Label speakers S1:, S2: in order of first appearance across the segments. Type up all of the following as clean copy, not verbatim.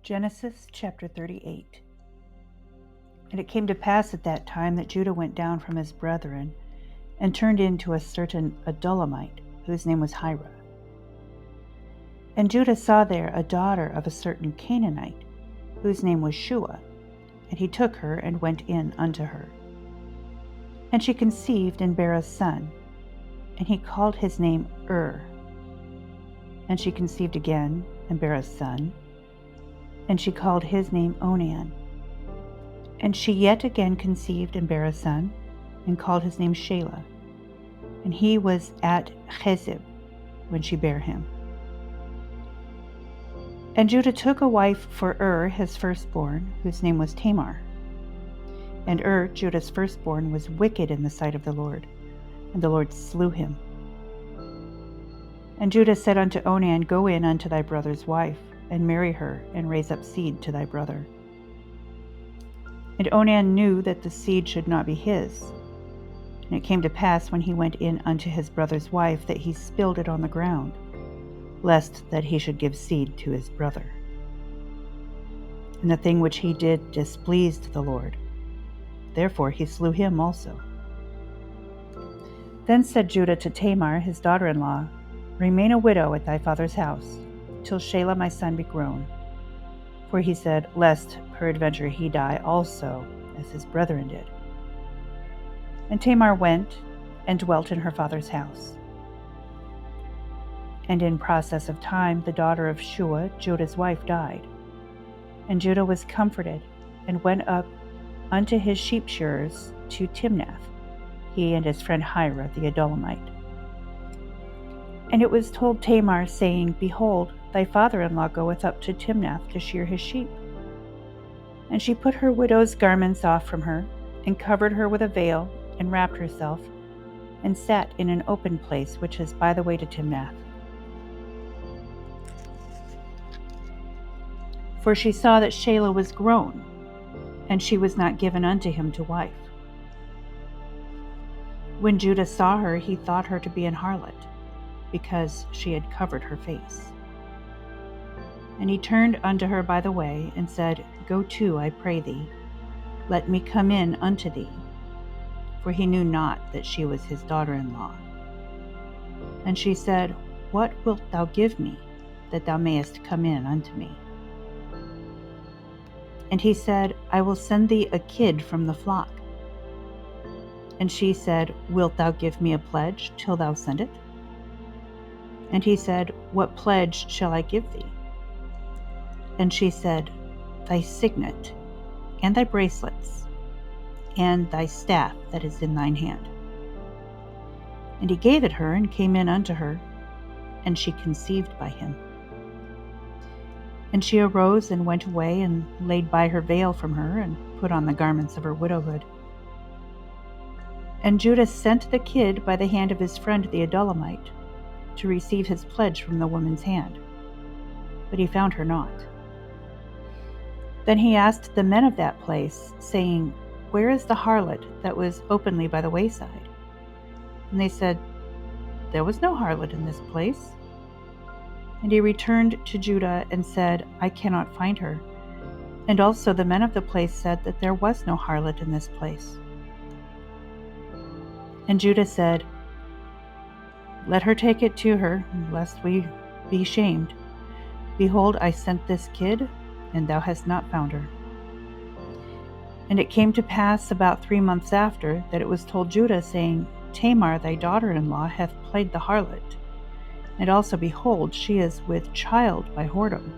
S1: Genesis chapter 38. And it came to pass at that time that Judah went down from his brethren, and turned into a certain Adullamite, whose name was Hira. And Judah saw there a daughter of a certain Canaanite, whose name was Shua, and he took her and went in unto her. And she conceived and bare a son, and he called his name And she conceived again and bare a son, and she called his name Onan. And she yet again conceived and bare a son, and called his name Shelah. And he was at Chezib when she bare him. And Judah took a wife for his firstborn, whose name was Tamar. And Judah's firstborn, was wicked in the sight of the Lord, and the Lord slew him. And Judah said unto Onan, Go in unto thy brother's wife, and marry her, and raise up seed to thy brother. And Onan knew that the seed should not be his. And it came to pass, when he went in unto his brother's wife, that he spilled it on the ground, lest that he should give seed to his brother. And the thing which he did displeased the Lord. Therefore he slew him also. Then said Judah to Tamar his daughter-in-law, Remain a widow at thy father's house, till Shelah my son be grown. For he said, Lest peradventure he die also, as his brethren did. And Tamar went and dwelt in her father's house. And in process of time the daughter of Shua, Judah's wife, died. And Judah was comforted, and went up unto his sheep shearers to Timnath, he and his friend Hira the Adullamite. And it was told Tamar, saying, Behold, thy father-in-law goeth up to Timnath to shear his sheep. And she put her widow's garments off from her, and covered her with a veil, and wrapped herself, and sat in an open place which is by the way to Timnath. For she saw that Shelah was grown, and she was not given unto him to wife. When Judah saw her, he thought her to be an harlot, because she had covered her face. And he turned unto her by the way, and said, Go to, I pray thee, let me come in unto thee. For he knew not that she was his daughter-in-law. And she said, What wilt thou give me, that thou mayest come in unto me? And he said, I will send thee a kid from the flock. And she said, Wilt thou give me a pledge till thou send it? And he said, What pledge shall I give thee? And she said, Thy signet, and thy bracelets, and thy staff that is in thine hand. And he gave it her, and came in unto her, and she conceived by him. And she arose and went away, and laid by her veil from her, and put on the garments of her widowhood. And Judah sent the kid by the hand of his friend the Adullamite, to receive his pledge from the woman's hand. But he found her not. Then he asked the men of that place, saying, Where is the harlot that was openly by the wayside? And they said, There was no harlot in this place. And he returned to Judah and said, I cannot find her. And also the men of the place said that there was no harlot in this place. And Judah said, Let her take it to her, lest we be shamed. Behold, I sent this kid, and thou hast not found her. And it came to pass about 3 months after, that it was told Judah, saying, Tamar thy daughter-in-law hath played the harlot, and also, behold, she is with child by whoredom.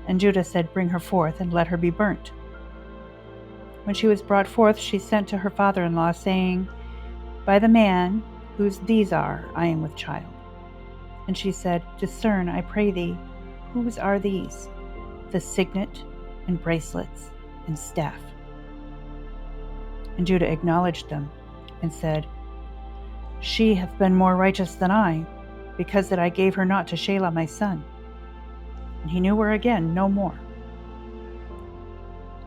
S1: And Judah said, Bring her forth, and let her be burnt. When she was brought forth, she sent to her father-in-law, saying, By the man whose these are, I am with child. And she said, Discern, I pray thee, whose are these, the signet, and bracelets, and staff? And Judah acknowledged them, and said, She hath been more righteous than I, because that I gave her not to Shelah my son. And he knew her again no more.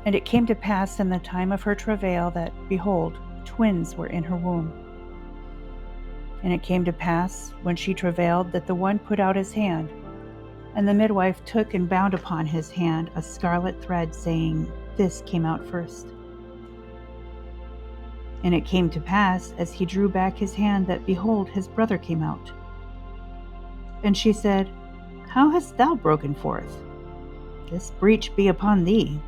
S1: And it came to pass in the time of her travail that, behold, twins were in her womb. And it came to pass, when she travailed, that the one put out his hand, And the midwife took and bound upon his hand a scarlet thread, saying, "This came out first." And it came to pass, as he drew back his hand, that, behold, his brother came out. And she said, "How hast thou broken forth? This breach be upon thee."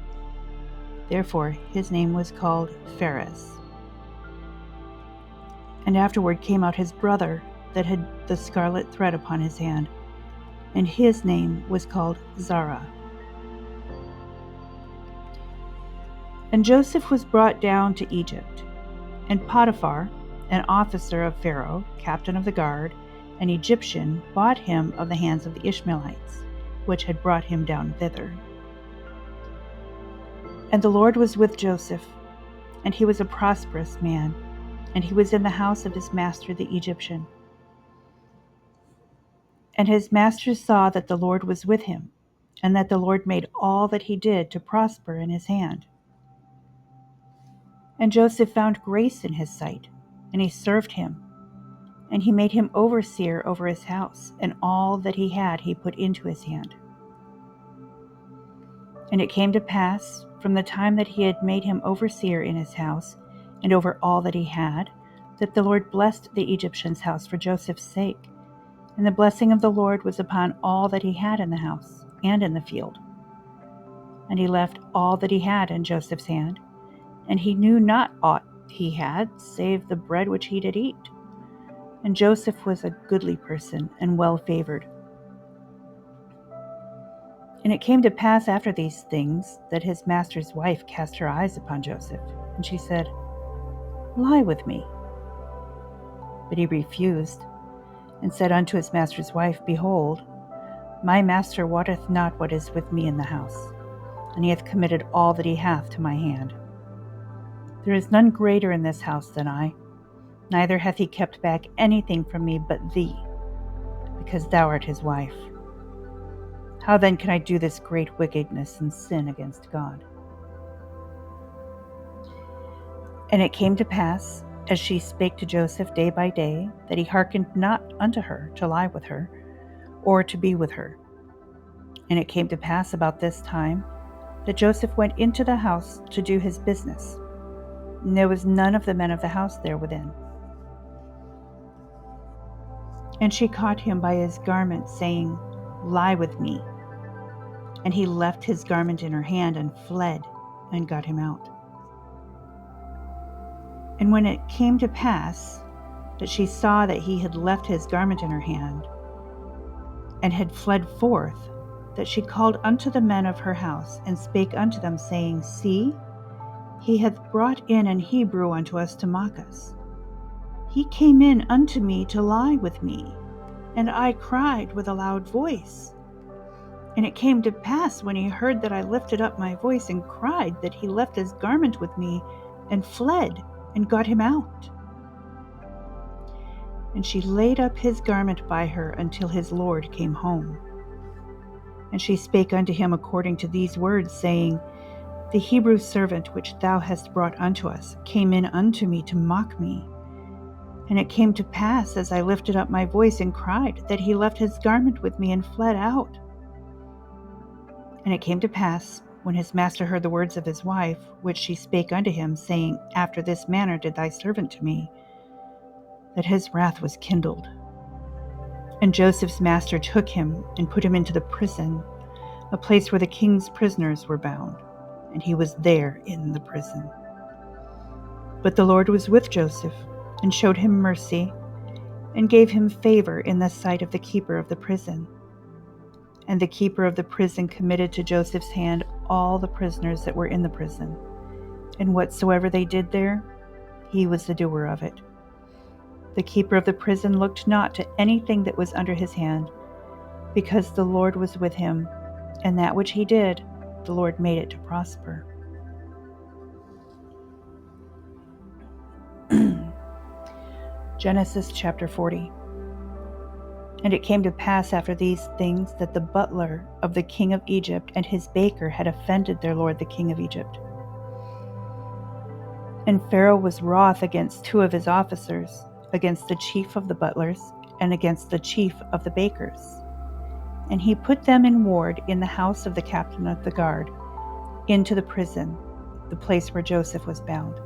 S1: Therefore his name was called Pharaoh. And afterward came out his brother that had the scarlet thread upon his hand, and his name was called Zara. And Joseph was brought down to Egypt, and Potiphar, an officer of Pharaoh, captain of the guard, an Egyptian, bought him of the hands of the Ishmaelites, which had brought him down thither. And the Lord was with Joseph, and he was a prosperous man, and he was in the house of his master the Egyptian. And his master saw that the Lord was with him, and that the Lord made all that he did to prosper in his hand. And Joseph found grace in his sight, and he served him. And he made him overseer over his house, and all that he had he put into his hand. And it came to pass, from the time that he had made him overseer in his house, and over all that he had, that the Lord blessed the Egyptian's house for Joseph's sake. And the blessing of the Lord was upon all that he had in the house and in the field. And he left all that he had in Joseph's hand, and he knew not aught he had, save the bread which he did eat. And Joseph was a goodly person, and well favored. And it came to pass after these things, that his master's wife cast her eyes upon Joseph, and she said, "Lie with me." But he refused, and said unto his master's wife, "Behold, my master wotteth not what is with me in the house, and he hath committed all that he hath to my hand. There is none greater in this house than I, neither hath he kept back anything from me but thee, because thou art his wife. How then can I do this great wickedness and sin against God?" And it came to pass, as she spake to Joseph day by day, that he hearkened not unto her to lie with her, or to be with her. And it came to pass about this time, that Joseph went into the house to do his business, and there was none of the men of the house there within. And she caught him by his garment, saying, "Lie with me." And he left his garment in her hand, and fled, and got him out. And when it came to pass that she saw that he had left his garment in her hand, and had fled forth, that she called unto the men of her house, and spake unto them, saying, "See, he hath brought in an Hebrew unto us to mock us. He came in unto me to lie with me, and I cried with a loud voice. And it came to pass, when he heard that I lifted up my voice and cried, that he left his garment with me, and fled, and got him out." And she laid up his garment by her until his Lord came home. And she spake unto him according to these words, saying, "The Hebrew servant which thou hast brought unto us came in unto me to mock me. And it came to pass, as I lifted up my voice and cried, that he left his garment with me and fled out." And it came to pass, when his master heard the words of his wife, which she spake unto him, saying, "After this manner did thy servant to me," that his wrath was kindled. And Joseph's master took him and put him into the prison, a place where the king's prisoners were bound, and he was there in the prison. But the Lord was with Joseph, and showed him mercy, and gave him favor in the sight of the keeper of the prison. And the keeper of the prison committed to Joseph's hand all the prisoners that were in the prison, and whatsoever they did there, he was the doer of it. The keeper of the prison looked not to anything that was under his hand, because the Lord was with him, and that which he did, the Lord made it to prosper. Genesis chapter 40. And it came to pass after these things, that the butler of the king of Egypt and his baker had offended their lord the king of Egypt. And Pharaoh was wroth against two of his officers, against the chief of the butlers, and against the chief of the bakers. And he put them in ward in the house of the captain of the guard, into the prison, the place where Joseph was bound.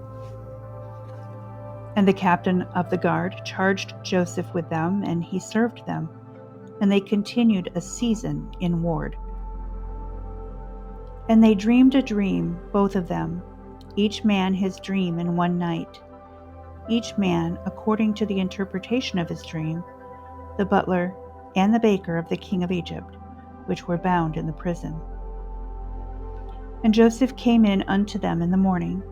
S1: And the captain of the guard charged Joseph with them, and he served them, and they continued a season in ward. And they dreamed a dream, both of them, each man his dream in one night, each man according to the interpretation of his dream, the butler and the baker of the king of Egypt, which were bound in the prison. And Joseph came in unto them in the morning,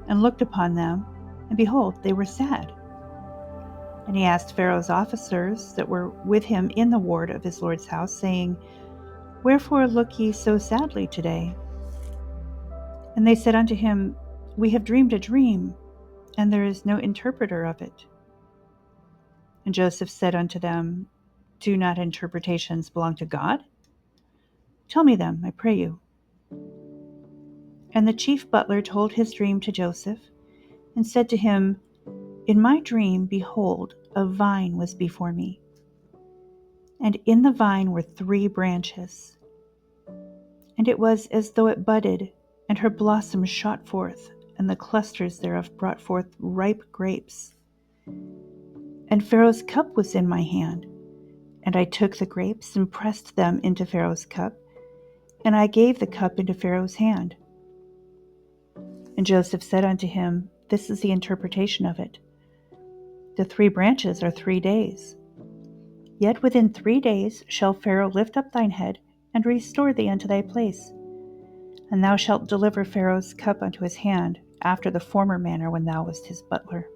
S1: and looked upon them, and behold, they were sad. And he asked Pharaoh's officers that were with him in the ward of his lord's house, saying, Wherefore look ye so sadly today? And they said unto him, We have dreamed a dream, and there is no interpreter of it. And Joseph said unto them, Do not interpretations belong to God? Tell me them, I pray you. And the chief butler told his dream to Joseph, and said to him, In my dream, behold, a vine was before me, and in the vine were 3 branches. And it was as though it budded, and her blossoms shot forth, and the clusters thereof brought forth ripe grapes. And Pharaoh's cup was in my hand, and I took the grapes and pressed them into Pharaoh's cup, and I gave the cup into Pharaoh's hand. And Joseph said unto him, This is the interpretation of it. The 3 branches are 3 days. Yet within 3 days shall Pharaoh lift up thine head, and restore thee unto thy place. And thou shalt deliver Pharaoh's cup unto his hand, after the former manner when thou wast his butler.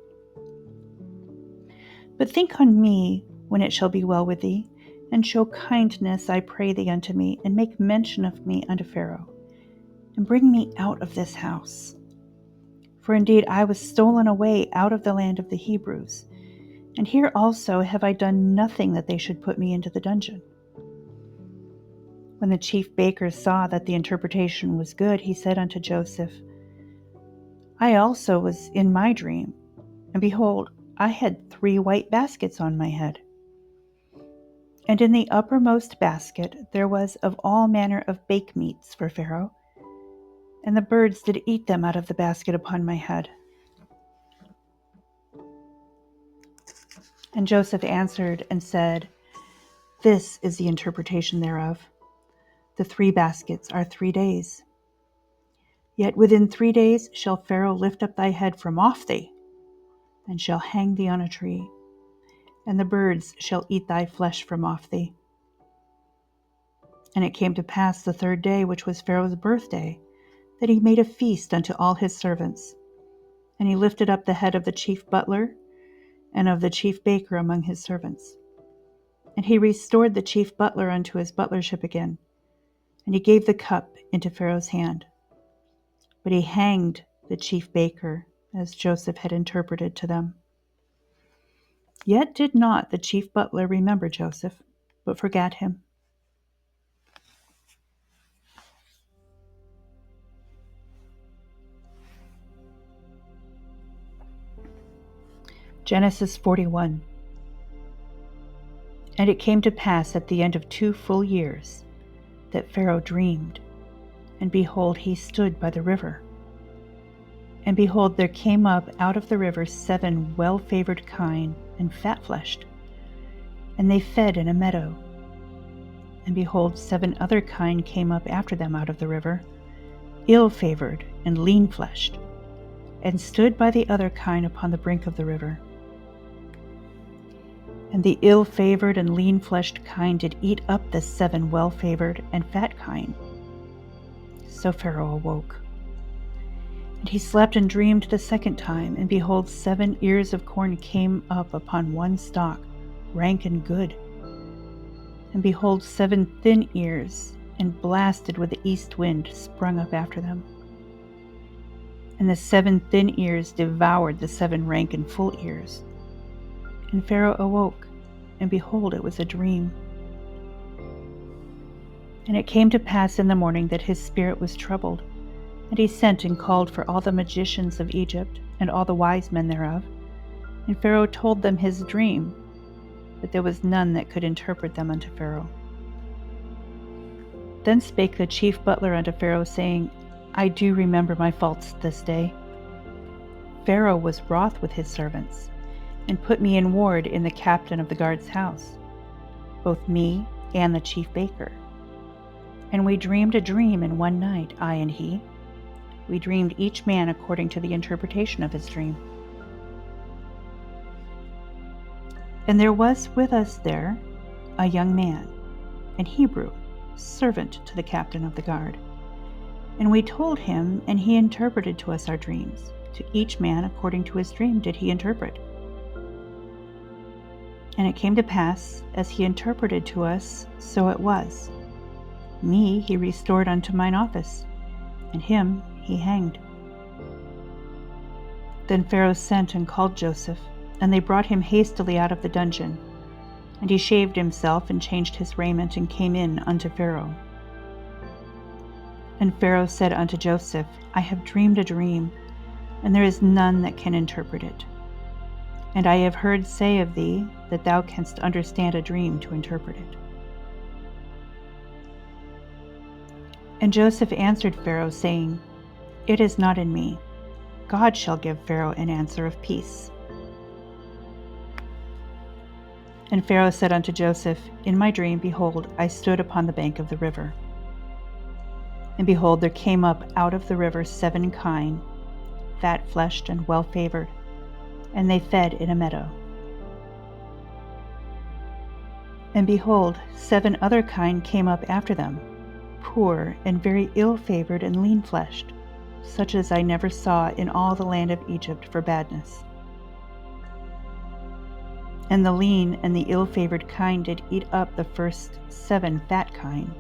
S1: But think on me when it shall be well with thee, and show kindness, I pray thee, unto me, and make mention of me unto Pharaoh, and bring me out of this house. For indeed I was stolen away out of the land of the Hebrews, and here also have I done nothing that they should put me into the dungeon. When the chief baker saw that the interpretation was good, he said unto Joseph, I also was in my dream, and behold, I had 3 white baskets on my head. And in the uppermost basket there was of all manner of bake meats for Pharaoh, and the birds did eat them out of the basket upon my head. And Joseph answered and said, This is the interpretation thereof. The 3 baskets are 3 days. Yet within 3 days shall Pharaoh lift up thy head from off thee, and shall hang thee on a tree, and the birds shall eat thy flesh from off thee. And it came to pass the 3rd day, which was Pharaoh's birthday, that he made a feast unto all his servants. And he lifted up the head of the chief butler and of the chief baker among his servants. And he restored the chief butler unto his butlership again, and he gave the cup into Pharaoh's hand. But he hanged the chief baker, as Joseph had interpreted to them. Yet did not the chief butler remember Joseph, but forgat him. Genesis 41. And it came to pass at the end of 2 full years that Pharaoh dreamed, and behold, he stood by the river. And behold, there came up out of the river 7 well-favored kine and fat-fleshed, and they fed in a meadow. And behold, 7 other kine came up after them out of the river, ill-favored and lean-fleshed, and stood by the other kine upon the brink of the river. And the ill-favored and lean-fleshed kine did eat up the 7 well-favored and fat kine. So Pharaoh awoke. And he slept and dreamed the 2nd time, and behold, 7 ears of corn came up upon one stalk, rank and good. And behold, 7 thin ears, and blasted with the east wind, sprung up after them. And the 7 thin ears devoured the 7 rank and full ears. And Pharaoh awoke, and behold, it was a dream. And it came to pass in the morning that his spirit was troubled, and he sent and called for all the magicians of Egypt, and all the wise men thereof. And Pharaoh told them his dream, but there was none that could interpret them unto Pharaoh. Then spake the chief butler unto Pharaoh, saying, I do remember my faults this day. Pharaoh was wroth with his servants, and put me in ward in the captain of the guard's house, both me and the chief baker. And we dreamed a dream in one night, I and he. We dreamed each man according to the interpretation of his dream. And there was with us there a young man, an Hebrew, servant to the captain of the guard. And we told him, and he interpreted to us our dreams. To each man according to his dream did he interpret. And it came to pass, as he interpreted to us, so it was. Me he restored unto mine office, and him he hanged. Then Pharaoh sent and called Joseph, and they brought him hastily out of the dungeon. And he shaved himself, and changed his raiment, and came in unto Pharaoh. And Pharaoh said unto Joseph, I have dreamed a dream, and there is none that can interpret it. And I have heard say of thee, that thou canst understand a dream to interpret it. And Joseph answered Pharaoh, saying, It is not in me. God shall give Pharaoh an answer of peace. And Pharaoh said unto Joseph, In my dream, behold, I stood upon the bank of the river. And behold, there came up out of the river 7 kine, fat-fleshed and well-favored, and they fed in a meadow. And behold, 7 other kine came up after them, poor and very ill-favored and lean-fleshed, such as I never saw in all the land of Egypt for badness. And the lean and the ill-favored kine did eat up the first 7 fat kine.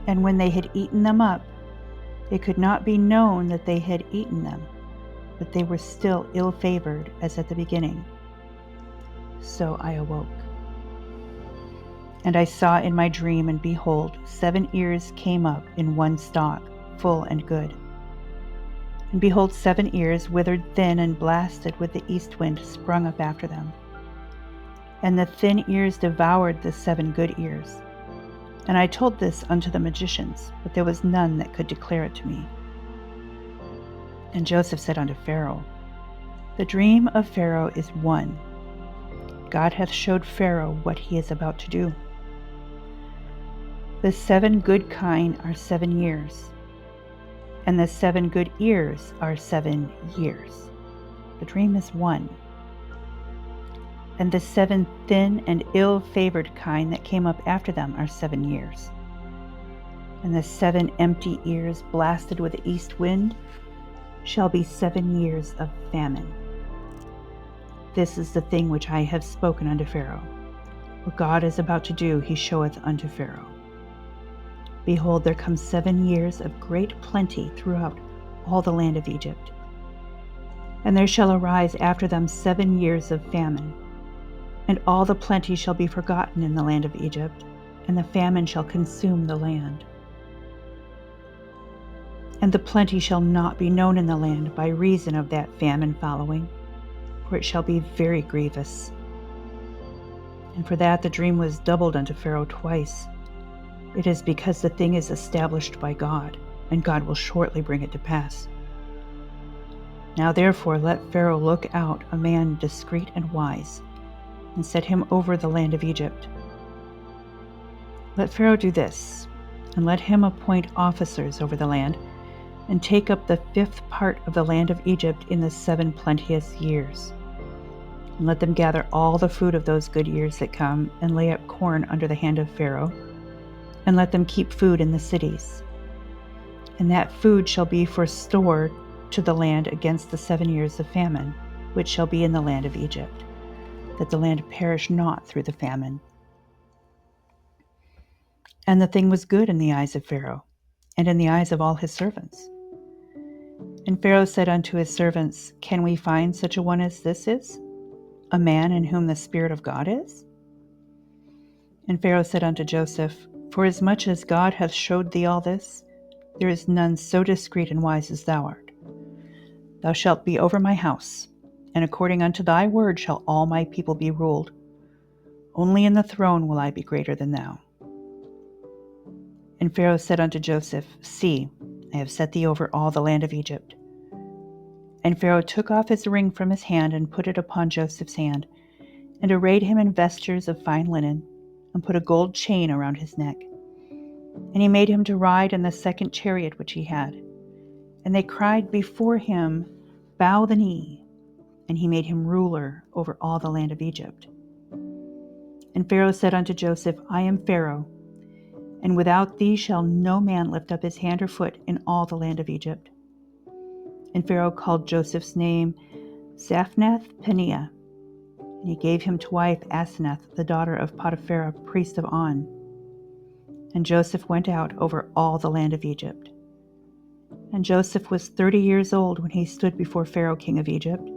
S1: And when they had eaten them up, it could not be known that they had eaten them, but they were still ill-favored as at the beginning. So I awoke. And I saw in my dream, and behold, 7 ears came up in one stalk, full and good. And behold, 7 ears, withered thin and blasted with the east wind, sprung up after them. And the thin ears devoured the 7 good ears. And I told this unto the magicians, but there was none that could declare it to me. And Joseph said unto Pharaoh, The dream of Pharaoh is one. God hath showed Pharaoh what he is about to do. The 7 good kine are 7 years, and the 7 good ears are 7 years. The dream is one. And the 7 thin and ill-favored kine that came up after them are 7 years. And the 7 empty ears blasted with the east wind shall be 7 years of famine. This is the thing which I have spoken unto Pharaoh. What God is about to do, he showeth unto Pharaoh. Behold, there come 7 years of great plenty throughout all the land of Egypt. And there shall arise after them 7 years of famine. And all the plenty shall be forgotten in the land of Egypt, and the famine shall consume the land. And the plenty shall not be known in the land by reason of that famine following, for it shall be very grievous. And for that the dream was doubled unto Pharaoh twice. It is because the thing is established by God, and God will shortly bring it to pass. Now therefore let Pharaoh look out a man discreet and wise, and set him over the land of Egypt. Let Pharaoh do this, and let him appoint officers over the land, and take up the 5th part of the land of Egypt in the 7 plenteous years. And let them gather all the food of those good years that come, and lay up corn under the hand of Pharaoh, and let them keep food in the cities. And that food shall be for store to the land against the 7 years of famine, which shall be in the land of Egypt, that the land perish not through the famine. And the thing was good in the eyes of Pharaoh, and in the eyes of all his servants. And Pharaoh said unto his servants, Can we find such a one as this is, a man in whom the Spirit of God is? And Pharaoh said unto Joseph, Forasmuch as God hath showed thee all this, there is none so discreet and wise as thou art. Thou shalt be over my house, and according unto thy word shall all my people be ruled. Only in the throne will I be greater than thou. And Pharaoh said unto Joseph, See, I have set thee over all the land of Egypt. And Pharaoh took off his ring from his hand, and put it upon Joseph's hand, and arrayed him in vestures of fine linen, and put a gold chain around his neck. And he made him to ride in the second chariot which he had. And they cried before him, Bow the knee. And he made him ruler over all the land of Egypt. And Pharaoh said unto Joseph, I am Pharaoh, and without thee shall no man lift up his hand or foot in all the land of Egypt. And Pharaoh called Joseph's name Zaphnath-Paneah, and he gave him to wife Asenath, the daughter of Potiphar, priest of On. And Joseph went out over all the land of Egypt. And Joseph was 30 years old when he stood before Pharaoh king of Egypt.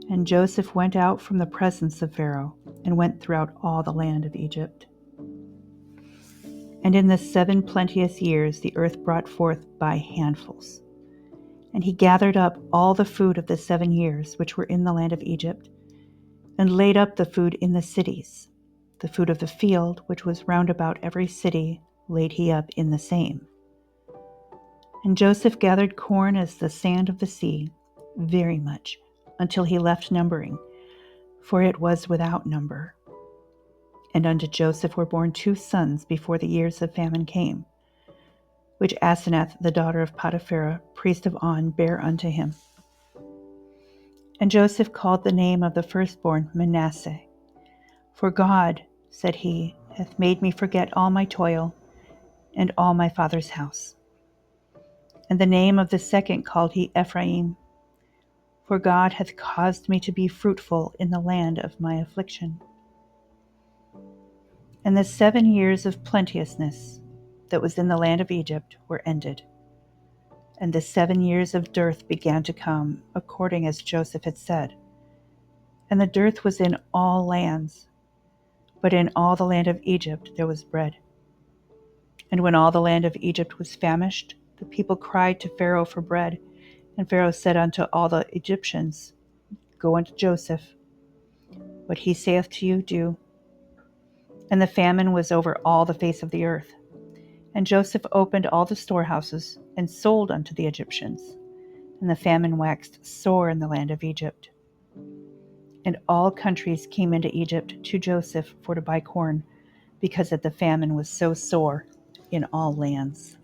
S1: And Joseph went out from the presence of Pharaoh, and went throughout all the land of Egypt. And in the 7 plenteous years the earth brought forth by handfuls. And he gathered up all the food of the 7 years which were in the land of Egypt, and laid up the food in the cities. The food of the field, which was round about every city, laid he up in the same. And Joseph gathered corn as the sand of the sea, very much, until he left numbering, for it was without number. And unto Joseph were born 2 sons before the years of famine came, which Asenath, the daughter of Potiphar, priest of On, bare unto him. And Joseph called the name of the firstborn Manasseh. For God, said he, hath made me forget all my toil, and all my father's house. And the name of the second called he Ephraim. For God hath caused me to be fruitful in the land of my affliction. And the 7 years of plenteousness that was in the land of Egypt were ended. And the 7 years of dearth began to come, according as Joseph had said. And the dearth was in all lands, but in all the land of Egypt there was bread. And when all the land of Egypt was famished, the people cried to Pharaoh for bread. And Pharaoh said unto all the Egyptians, Go unto Joseph. What he saith to you, do. And the famine was over all the face of the earth. And Joseph opened all the storehouses, and sold unto the Egyptians. And the famine waxed sore in the land of Egypt. And all countries came into Egypt to Joseph for to buy corn, because that the famine was so sore in all lands.